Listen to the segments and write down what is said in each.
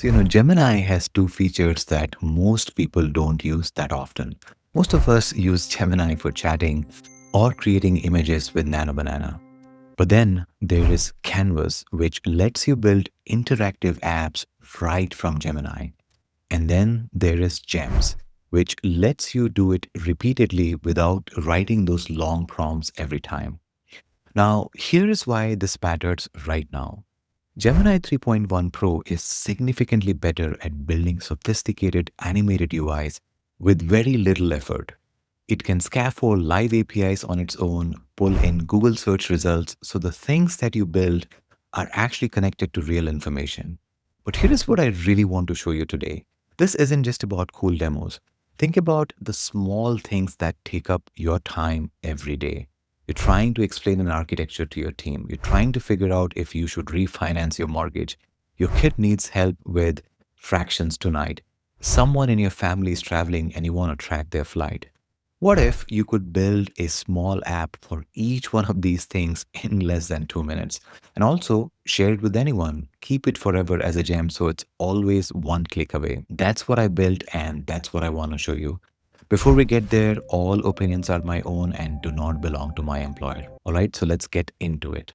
So, Gemini has two features that most people don't use that often. Most of us use Gemini for chatting or creating images with Nano Banana. But then there is Canvas, which lets you build interactive apps right from Gemini. And then there is Gems, which lets you do it repeatedly without writing those long prompts every time. Now, here is why this matters right now. Gemini 3.1 Pro is significantly better at building sophisticated animated UIs with very little effort. It can scaffold live APIs on its own, pull in Google search results, so the things that you build are actually connected to real information. But here is what I really want to show you today. This isn't just about cool demos. Think about the small things that take up your time every day. You're trying to explain an architecture to your team. You're trying to figure out if you should refinance your mortgage. Your kid needs help with fractions tonight. Someone in your family is traveling and you want to track their flight. What if you could build a small app for each one of these things in less than 2 minutes? And also share it with anyone. Keep it forever as a gem so it's always one click away. That's what I built and that's what I want to show you. Before we get there, all opinions are my own and do not belong to my employer. All right, so let's get into it.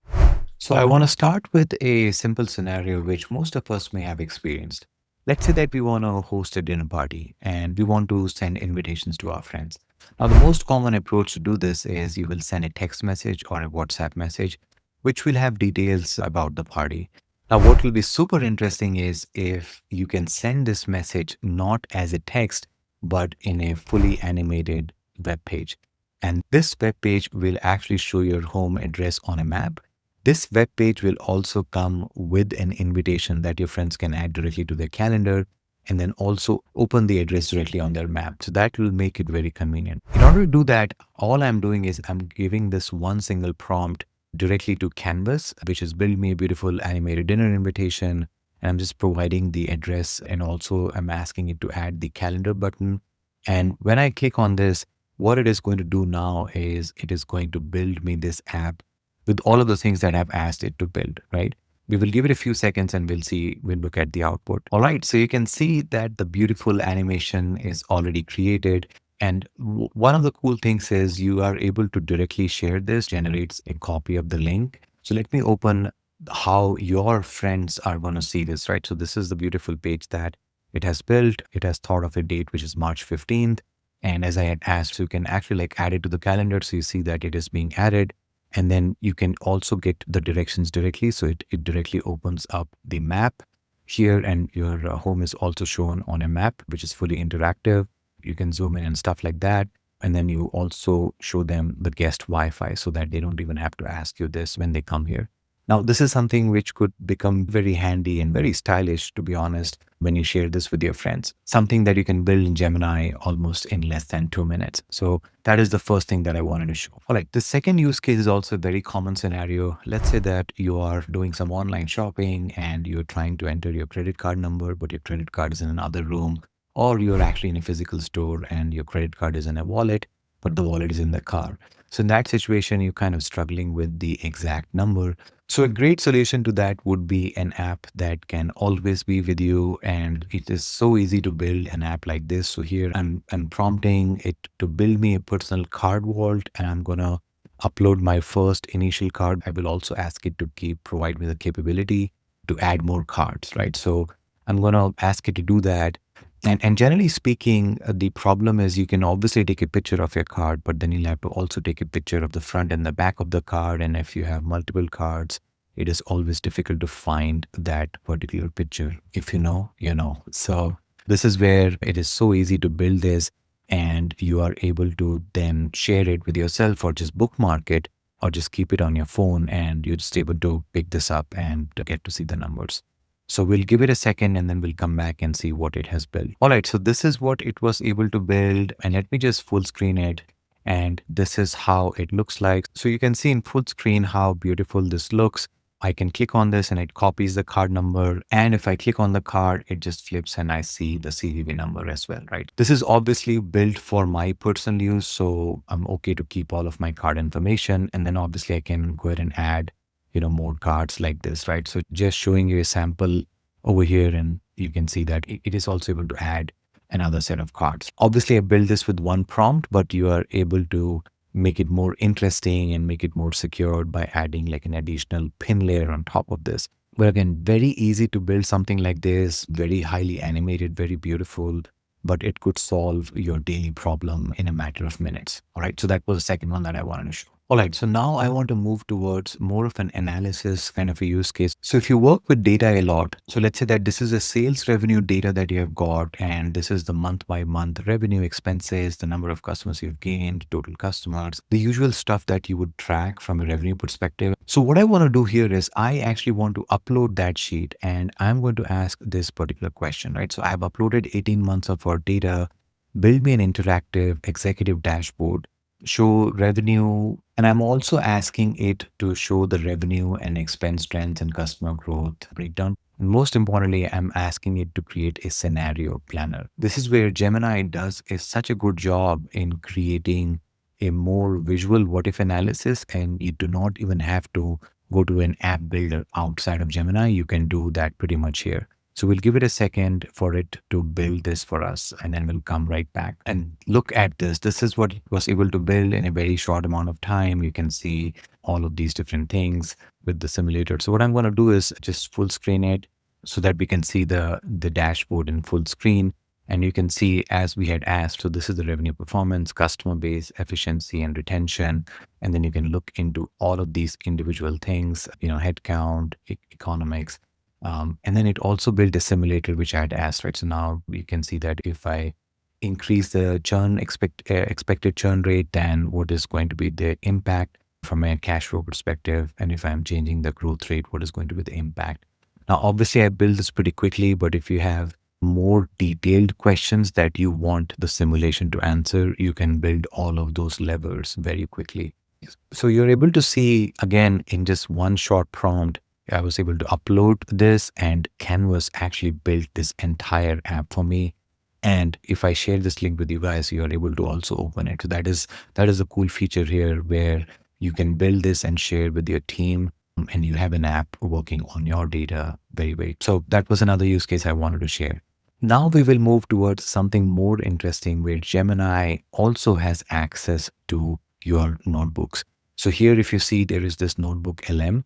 So I want to start with a simple scenario which most of us may have experienced. Let's say that we want to host a dinner party and we want to send invitations to our friends. Now, the most common approach to do this is you will send a text message or a WhatsApp message, which will have details about the party. Now, what will be super interesting is if you can send this message not as a text, but in a fully animated web page. And this web page will actually show your home address on a map. This web page will also come with an invitation that your friends can add directly to their calendar and then also open the address directly on their map. So that will make it very convenient. In order to do that, all I'm doing is I'm giving this one single prompt directly to Canvas, which is build me a beautiful animated dinner invitation. And I'm just providing the address and also I'm asking it to add the calendar button. And when I click on this, what it is going to do now is it is going to build me this app with all of the things that I've asked it to build, right? We will give it a few seconds and we'll look at the output. All right, so you can see that the beautiful animation is already created. And one of the cool things is you are able to directly share this, generates a copy of the link. So let me open how your friends are going to see this, right? So this is the beautiful page that it has built. It has thought of a date, which is March 15th. And as I had asked, you can actually like add it to the calendar. So you see that it is being added. And then you can also get the directions directly. So it directly opens up the map here and your home is also shown on a map, which is fully interactive. You can zoom in and stuff like that. And then you also show them the guest Wi-Fi so that they don't even have to ask you this when they come here. Now, this is something which could become very handy and very stylish, to be honest, when you share this with your friends. Something that you can build in Gemini almost in less than 2 minutes. So that is the first thing that I wanted to show. All right, the second use case is also a very common scenario. Let's say that you are doing some online shopping and you're trying to enter your credit card number, but your credit card is in another room, or you're actually in a physical store and your credit card is in a wallet, but the wallet is in the car. So in that situation, you're kind of struggling with the exact number. So a great solution to that would be an app that can always be with you. And it is so easy to build an app like this. So here I'm prompting it to build me a personal card vault and I'm going to upload my first initial card. I will also ask it to provide me the capability to add more cards, right? So I'm going to ask it to do that. And generally speaking, the problem is you can obviously take a picture of your card, but then you'll have to also take a picture of the front and the back of the card. And if you have multiple cards, it is always difficult to find that particular picture. If you know, you know. So this is where it is so easy to build this and you are able to then share it with yourself or just bookmark it or just keep it on your phone and you're just able to pick this up and get to see the numbers. So we'll give it a second and then we'll come back and see what it has built. All right, so this is what it was able to build. And let me just full screen it. And this is how it looks like. So you can see in full screen how beautiful this looks. I can click on this and it copies the card number. And if I click on the card, it just flips and I see the CVV number as well, right? This is obviously built for my personal use. So I'm okay to keep all of my card information. And then obviously I can go ahead and add more cards like this, right? So just showing you a sample over here and you can see that it is also able to add another set of cards. Obviously, I built this with one prompt, but you are able to make it more interesting and make it more secured by adding like an additional pin layer on top of this. But again, very easy to build something like this, very highly animated, very beautiful, but it could solve your daily problem in a matter of minutes. All right. So that was the second one that I wanted to show. All right. So now I want to move towards more of an analysis kind of a use case. So if you work with data a lot, so let's say that this is a sales revenue data that you have got, and this is the month by month revenue, expenses, the number of customers you've gained, total customers, the usual stuff that you would track from a revenue perspective. So what I want to do here is I actually want to upload that sheet, and I'm going to ask this particular question, right? So I've uploaded 18 months of our data, build me an interactive executive dashboard, show revenue, and I'm also asking it to show the revenue and expense trends and customer growth breakdown. And most importantly, I'm asking it to create a scenario planner. This is where Gemini does such a good job in creating a more visual what if analysis, and you do not even have to go to an app builder outside of Gemini. You can do that pretty much here. So we'll give it a second for it to build this for us, and then we'll come right back and look at this. This is what it was able to build in a very short amount of time. You can see all of these different things with the simulator. So what I'm going to do is just full screen it so that we can see the dashboard in full screen. And you can see, as we had asked, so this is the revenue performance, customer base, efficiency, and retention. And then you can look into all of these individual things, headcount, economics. And then it also built a simulator, which I had asked, right? So now you can see that if I increase the expected churn rate, then what is going to be the impact from a cash flow perspective? And if I'm changing the growth rate, what is going to be the impact? Now, obviously, I built this pretty quickly, but if you have more detailed questions that you want the simulation to answer, you can build all of those levers very quickly. So you're able to see, again, in just one short prompt, I was able to upload this, and Canvas actually built this entire app for me. And if I share this link with you guys, you are able to also open it. So that is a cool feature here where you can build this and share with your team, and you have an app working on your data very well. So that was another use case I wanted to share. Now we will move towards something more interesting where Gemini also has access to your notebooks. So here, if you see, there is this notebook LM.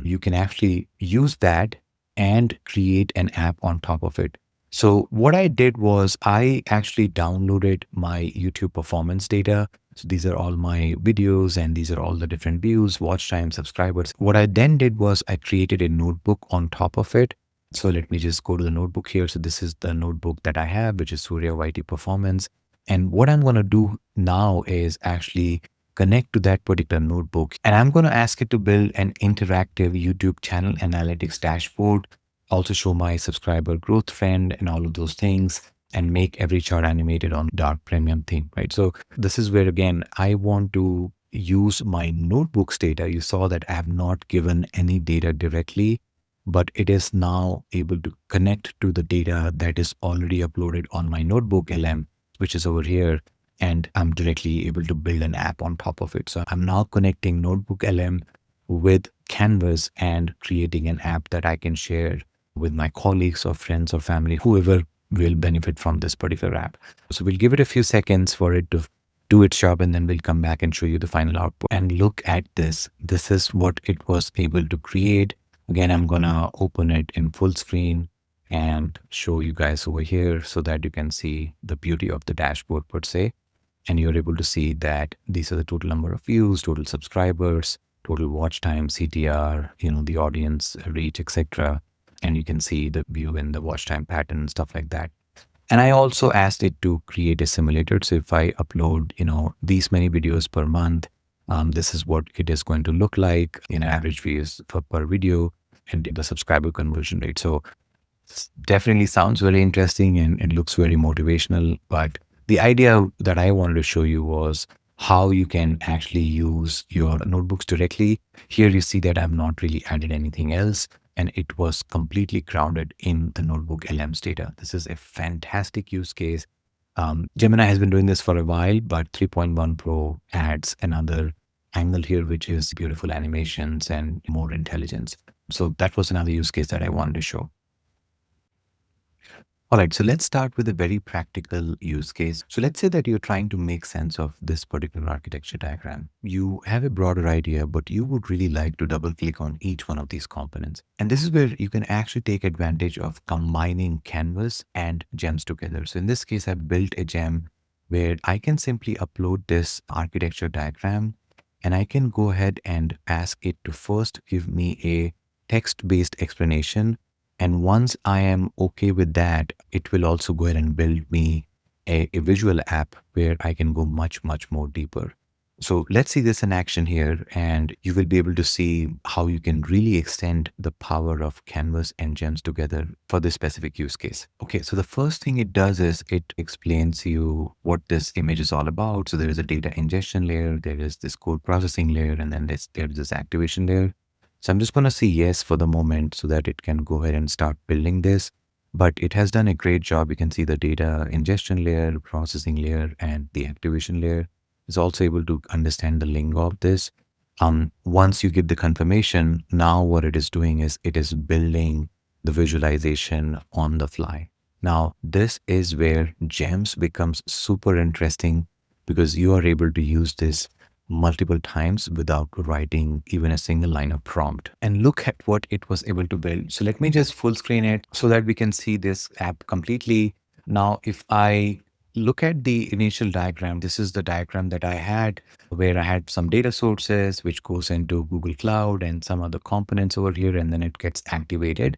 You can actually use that and create an app on top of it. So what I did was I actually downloaded my YouTube performance data. So these are all my videos, and these are all the different views, watch time, subscribers. What I then did was I created a notebook on top of it. So let me just go to the notebook here. So this is the notebook that I have, which is Surya YT Performance. And what I'm going to do now is actually connect to that particular notebook. And I'm going to ask it to build an interactive YouTube channel analytics dashboard, also show my subscriber growth trend and all of those things, and make every chart animated on dark premium theme, right? So this is where, again, I want to use my notebooks data. You saw that I have not given any data directly, but it is now able to connect to the data that is already uploaded on my notebook LM, which is over here. And I'm directly able to build an app on top of it. So I'm now connecting Notebook LM with Canvas and creating an app that I can share with my colleagues or friends or family, whoever will benefit from this particular app. So we'll give it a few seconds for it to do its job, and then we'll come back and show you the final output. And look at this. This is what it was able to create. Again, I'm going to open it in full screen and show you guys over here so that you can see the beauty of the dashboard per se. And you're able to see that these are the total number of views, total subscribers, total watch time, CTR, the audience reach, etc. And you can see the view and the watch time pattern and stuff like that. And I also asked it to create a simulator. So if I upload, these many videos per month, this is what it is going to look like, average views per video and the subscriber conversion rate. So definitely sounds very interesting and it looks very motivational. But the idea that I wanted to show you was how you can actually use your notebooks directly. Here you see that I've not really added anything else, and it was completely grounded in the notebook LM's data. This is a fantastic use case. Gemini has been doing this for a while, but 3.1 Pro adds another angle here, which is beautiful animations and more intelligence. So that was another use case that I wanted to show. All right, so let's start with a very practical use case. So let's say that you're trying to make sense of this particular architecture diagram. You have a broader idea, but you would really like to double click on each one of these components. And this is where you can actually take advantage of combining Canvas and gems together. So in this case, I built a gem where I can simply upload this architecture diagram and I can go ahead and ask it to first give me a text-based explanation, and once I am okay with that, it will also go ahead and build me a visual app where I can go much, much more deeper. So let's see this in action here, and you will be able to see how you can really extend the power of Canvas and Gems together for this specific use case. Okay, so the first thing it does is it explains you what this image is all about. So there is a data ingestion layer, there is this code processing layer, and then there's this activation layer. So I'm just going to say yes for the moment so that it can go ahead and start building this. But it has done a great job. You can see the data ingestion layer, processing layer, and the activation layer is also able to understand the lingo of this. Once you give the confirmation, now what it is doing is it is building the visualization on the fly. Now, this is where Gems becomes super interesting because you are able to use this multiple times without writing even a single line of prompt. And look at what it was able to build. So let me just full screen it so that we can see this app completely. Now, if I look at the initial diagram, this is the diagram that I had where I had some data sources, which goes into Google Cloud and some other components over here, and then it gets activated.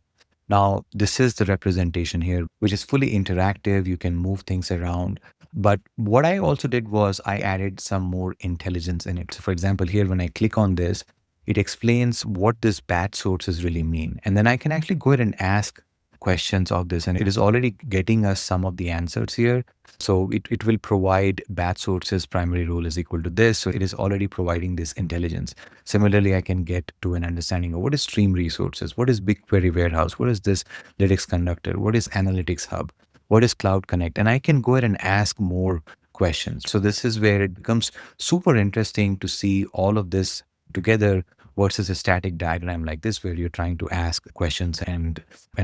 Now, this is the representation here, which is fully interactive. You can move things around. But what I also did was I added some more intelligence in it. So for example, here, when I click on this, it explains what this batch sources really mean. And then I can actually go ahead and ask questions of this, and it is already getting us some of the answers here. So it will provide batch sources primary role is equal to this. So it is already providing this intelligence. Similarly, I can get to an understanding of what is stream resources, what is BigQuery warehouse, what is this Lytics conductor, what is analytics hub, what is Cloud Connect, and I can go ahead and ask more questions. So this is where it becomes super interesting to see all of this together versus a static diagram like this, where you're trying to ask questions and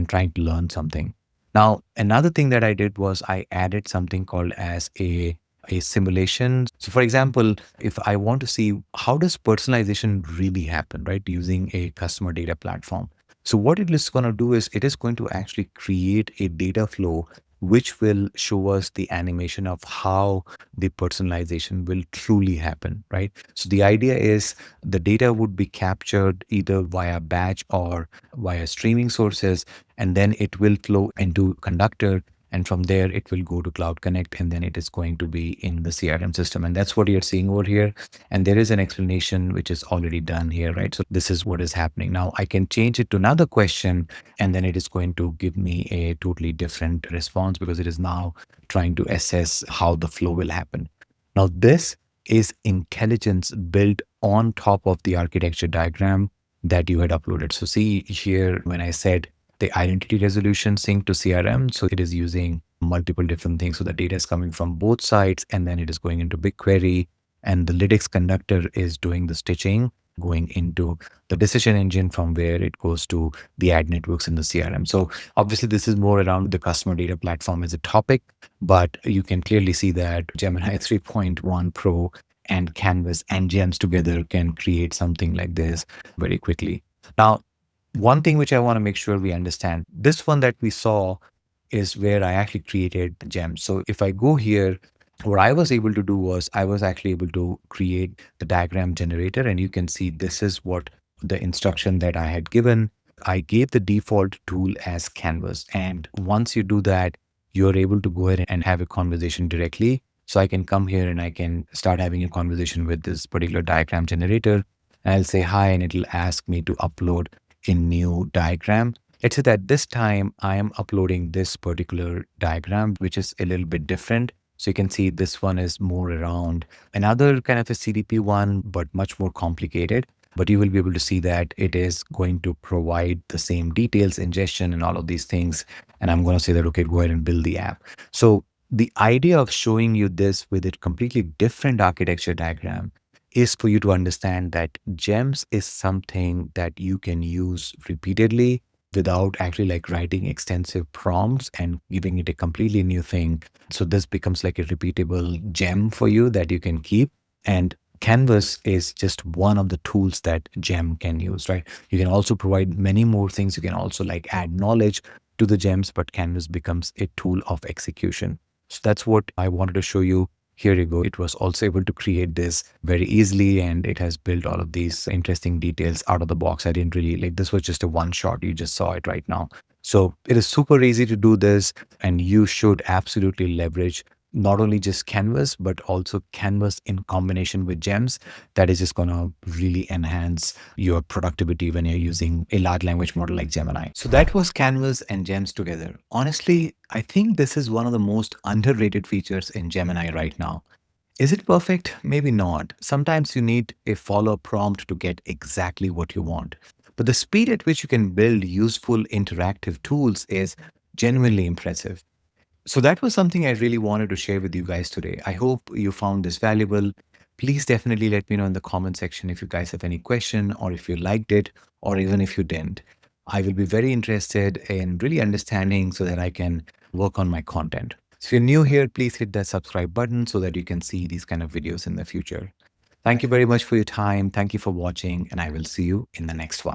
trying to learn something. Now, another thing that I did was I added something called as a simulation. So for example, if I want to see how does personalization really happen, right, using a customer data platform. So what it is going to do is it is going to actually create a data flow which will show us the animation of how the personalization will truly happen, right? So the idea is the data would be captured either via batch or via streaming sources, and then it will flow into Conductor. And from there, it will go to Cloud Connect, and then it is going to be in the CRM system. And that's what you're seeing over here. And there is an explanation which is already done here, right? So this is what is happening. Now I can change it to another question, and then it is going to give me a totally different response because it is now trying to assess how the flow will happen. Now, this is intelligence built on top of the architecture diagram that you had uploaded. So see here, when I said the identity resolution sync to CRM, so it is using multiple different things. So the data is coming from both sides, and then it is going into BigQuery, and the Lytics conductor is doing the stitching, going into the decision engine from where it goes to the ad networks in the CRM. So obviously this is more around the customer data platform as a topic, but you can clearly see that Gemini 3.1 Pro and Canvas and Gems together can create something like this very quickly. Now, one thing which I want to make sure we understand, this one that we saw is where I actually created the gems. So if I go here, what I was able to do was I was actually able to create the diagram generator, and you can see this is what the instruction that I had given. I gave the default tool as Canvas. And once you do that, you're able to go ahead and have a conversation directly. So I can come here and I can start having a conversation with this particular diagram generator. And I'll say hi, and it'll ask me to upload a new diagram. Let's say that this time I am uploading this particular diagram, which is a little bit different. So you can see this one is more around another kind of a CDP one, but much more complicated. But you will be able to see that it is going to provide the same details, ingestion, and all of these things. And I'm going to say that, okay, go ahead and build the app. So the idea of showing you this with a completely different architecture diagram is for you to understand that gems is something that you can use repeatedly. without actually like writing extensive prompts and giving it a completely new thing. So this becomes like a repeatable gem for you that you can keep. And Canvas is just one of the tools that gem can use, right? You can also provide many more things. You can also like add knowledge to the gems, but Canvas becomes a tool of execution. So that's what I wanted to show you. Here you go. It was also able to create this very easily, and it has built all of these interesting details out of the box. I didn't really like this was just a one shot. You just saw it right now. So it is super easy to do this, and you should absolutely leverage not only just Canvas, but also Canvas in combination with gems. That is just going to really enhance your productivity when you're using a large language model like Gemini. So that was Canvas and gems together. Honestly, I think this is one of the most underrated features in Gemini right now. Is it perfect? Maybe not. Sometimes you need a follow prompt to get exactly what you want. But the speed at which you can build useful interactive tools is genuinely impressive. So that was something I really wanted to share with you guys today. I hope you found this valuable. Please definitely let me know in the comment section if you guys have any question or if you liked it or even if you didn't. I will be very interested in really understanding so that I can work on my content. So if you're new here, please hit that subscribe button so that you can see these kind of videos in the future. Thank you very much for your time. Thank you for watching, and I will see you in the next one.